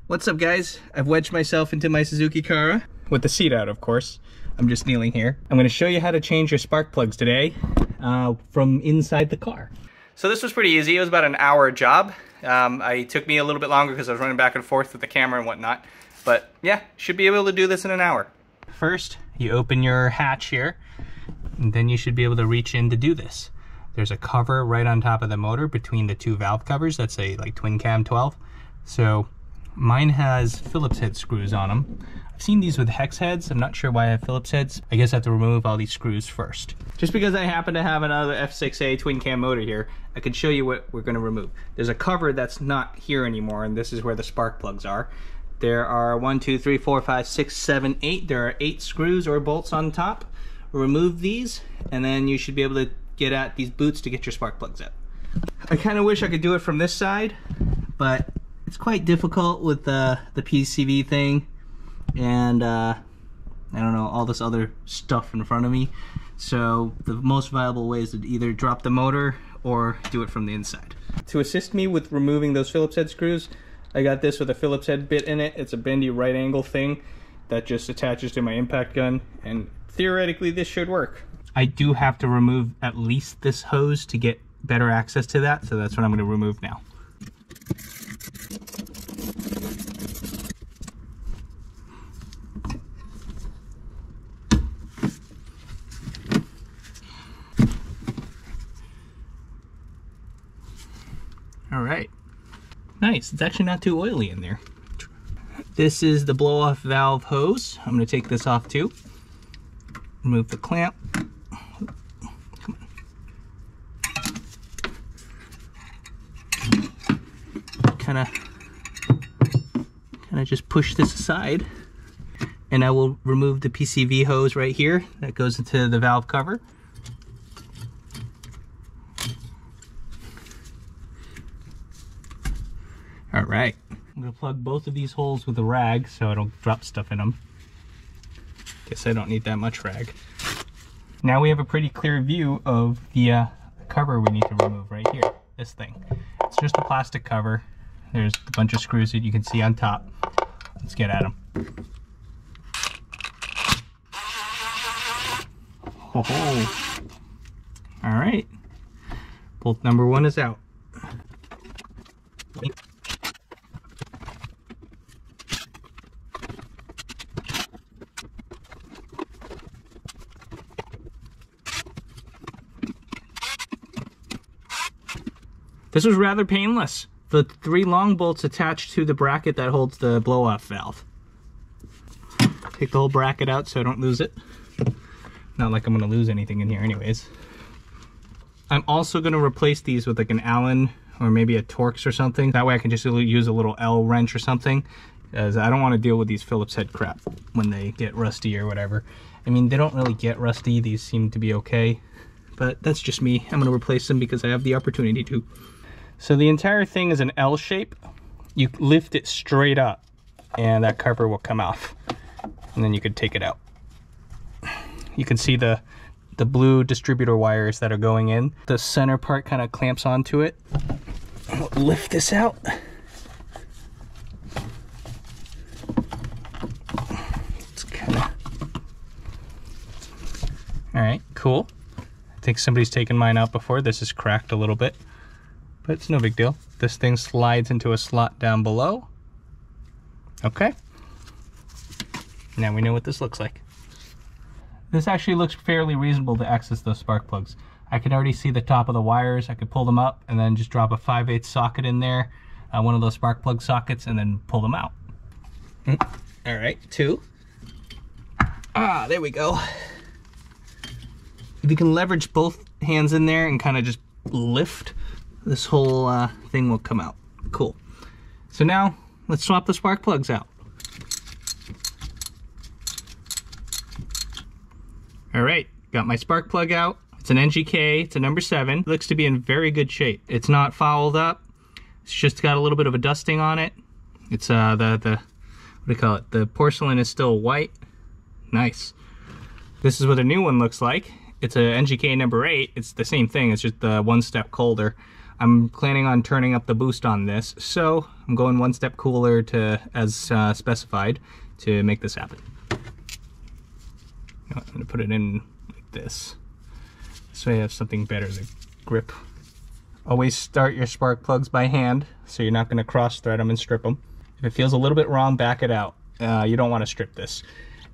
What's up, guys? I've wedged myself into my Suzuki Cara with the seat out, of course. I'm just kneeling here. I'm going to show you how to change your spark plugs today from inside the car. So this was pretty easy. It was about an hour job. It took me a little bit longer because I was running back and forth with the camera and whatnot. But yeah, should be able to do this in an hour. First, you open your hatch here, and then you should be able to reach in to do this. There's a cover right on top of the motor between the two valve covers. That's a like Twincam 12. So mine has Phillips head screws on them. I've seen these with hex heads. I'm not sure why I have Phillips heads. I guess I have to remove all these screws first. Just because I happen to have another F6A Twincam motor here, I can show you what we're going to remove. There's a cover that's not here anymore, and this is where the spark plugs are. There are 1, 2, 3, 4, 5, 6, 7, 8. There are 8 screws or bolts on top. Remove these, and then you should be able to get at these boots to get your spark plugs out. I kind of wish I could do it from this side, but it's quite difficult with the PCV thing and I don't know, all this other stuff in front of me. So the most viable way is to either drop the motor or do it from the inside. To assist me with removing those Phillips head screws, I got this with a Phillips head bit in it. It's a bendy right angle thing that just attaches to my impact gun, and theoretically this should work. I do have to remove at least this hose to get better access to that, so that's what I'm going to remove now. All right, nice. It's actually not too oily in there. This is the blow-off valve hose. I'm going to take this off too. Remove the clamp. Come on. Kind of just push this aside, and I will remove the PCV hose right here that goes into the valve cover. All right, I'm gonna plug both of these holes with a rag so I don't drop stuff in them. Guess I don't need that much rag. Now we have a pretty clear view of the cover we need to remove right here, this thing. It's just a plastic cover. There's a bunch of screws that you can see on top. Let's get at them. Oh, all right, bolt number 1 is out. This was rather painless. The 3 long bolts attached to the bracket that holds the blow-off valve. Take the whole bracket out so I don't lose it. Not like I'm gonna lose anything in here anyways. I'm also gonna replace these with like an Allen or maybe a Torx or something. That way I can just use a little L wrench or something, as I don't want to deal with these Phillips head crap when they get rusty or whatever. I mean, they don't really get rusty. These seem to be okay, but that's just me. I'm gonna replace them because I have the opportunity to. So the entire thing is an L shape. You lift it straight up and that cover will come off, and then you could take it out. You can see the blue distributor wires that are going in. The center part kind of clamps onto it. I'll lift this out. It's kind of... All right, cool. I think somebody's taken mine out before. This is cracked a little bit, but it's no big deal. This thing slides into a slot down below. Okay. Now we know what this looks like. This actually looks fairly reasonable to access those spark plugs. I can already see the top of the wires. I could pull them up and then just drop a 5/8 socket in there, one of those spark plug sockets, and then pull them out. All right, 2. Ah, there we go. If you can leverage both hands in there and kind of just lift, this whole thing will come out. Cool. So now let's swap the spark plugs out. All right, got my spark plug out. It's an NGK, it's a number 7. It looks to be in very good shape. It's not fouled up. It's just got a little bit of a dusting on it. It's what do you call it? The porcelain is still white. Nice. This is what a new one looks like. It's a NGK number 8. It's the same thing, it's just 1 step colder. I'm planning on turning up the boost on this, so I'm going one step cooler to as specified to make this happen. I'm going to put it in like this. So I have something better to grip. Always start your spark plugs by hand, so you're not going to cross thread them and strip them. If it feels a little bit wrong, back it out. You don't want to strip this.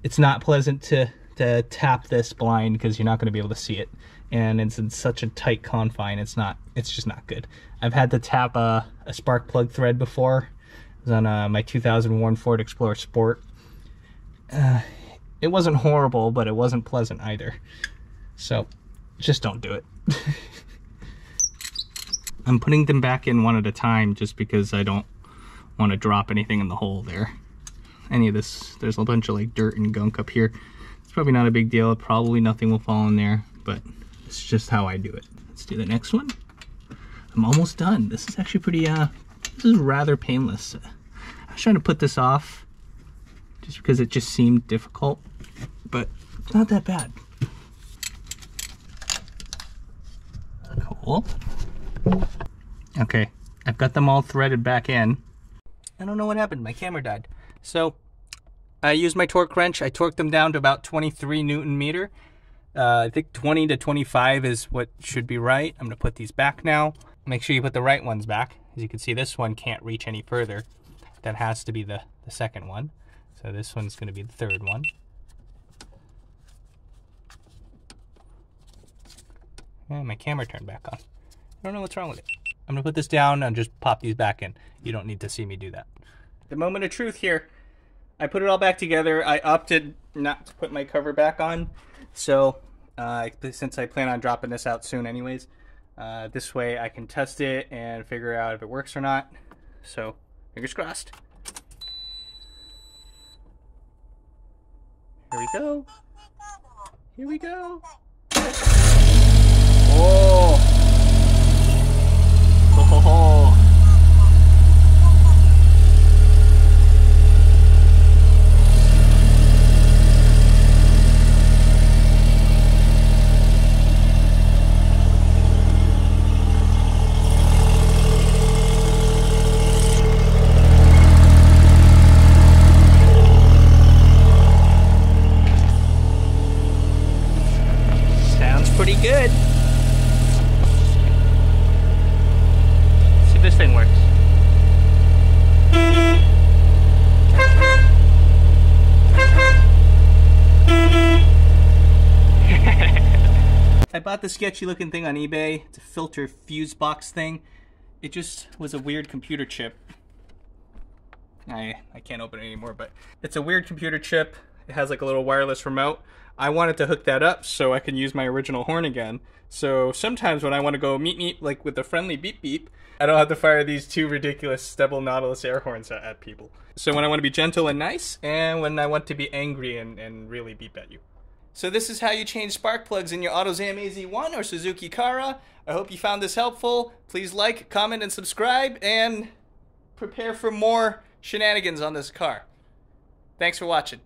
It's not pleasant to tap this blind because you're not going to be able to see it, and it's in such a tight confine. It's just not good. I've had to tap a spark plug thread before. It was on my 2001 Ford Explorer Sport. It wasn't horrible, but it wasn't pleasant either. So just don't do it. I'm putting them back in one at a time just because I don't want to drop anything in the hole there. Any of this, there's a bunch of like dirt and gunk up here. It's probably not a big deal. Probably nothing will fall in there, but it's just how I do it. Let's do the next one. I'm almost done. This is actually pretty, this is rather painless. I was trying to put this off just because it just seemed difficult, but it's not that bad. Cool. Okay, I've got them all threaded back in. I don't know what happened. My camera died. So I used my torque wrench. I torqued them down to about 23 Newton meter. I think 20 to 25 is what should be right. I'm going to put these back now. Make sure you put the right ones back. As you can see, this one can't reach any further. That has to be the second one. So this one's going to be the third one. And my camera turned back on. I don't know what's wrong with it. I'm going to put this down and just pop these back in. You don't need to see me do that. The moment of truth here. I put it all back together. I opted not to put my cover back on. So, since I plan on dropping this out soon anyways, this way I can test it and figure out if it works or not. So, fingers crossed. Here we go. Here we go. Oh! Oh! Pretty good. Let's see if this thing works. I bought the sketchy looking thing on eBay. It's a filter fuse box thing. It just was a weird computer chip. I can't open it anymore, but it's a weird computer chip. It has like a little wireless remote. I wanted to hook that up so I can use my original horn again. So sometimes when I want to go meep like with a friendly beep beep, I don't have to fire these two ridiculous Stebble Nautilus air horns at people. So when I want to be gentle and nice, and when I want to be angry and really beep at you. So this is how you change spark plugs in your Autozam AZ-1 or Suzuki Cara. I hope you found this helpful. Please like, comment, and subscribe, and prepare for more shenanigans on this car. Thanks for watching.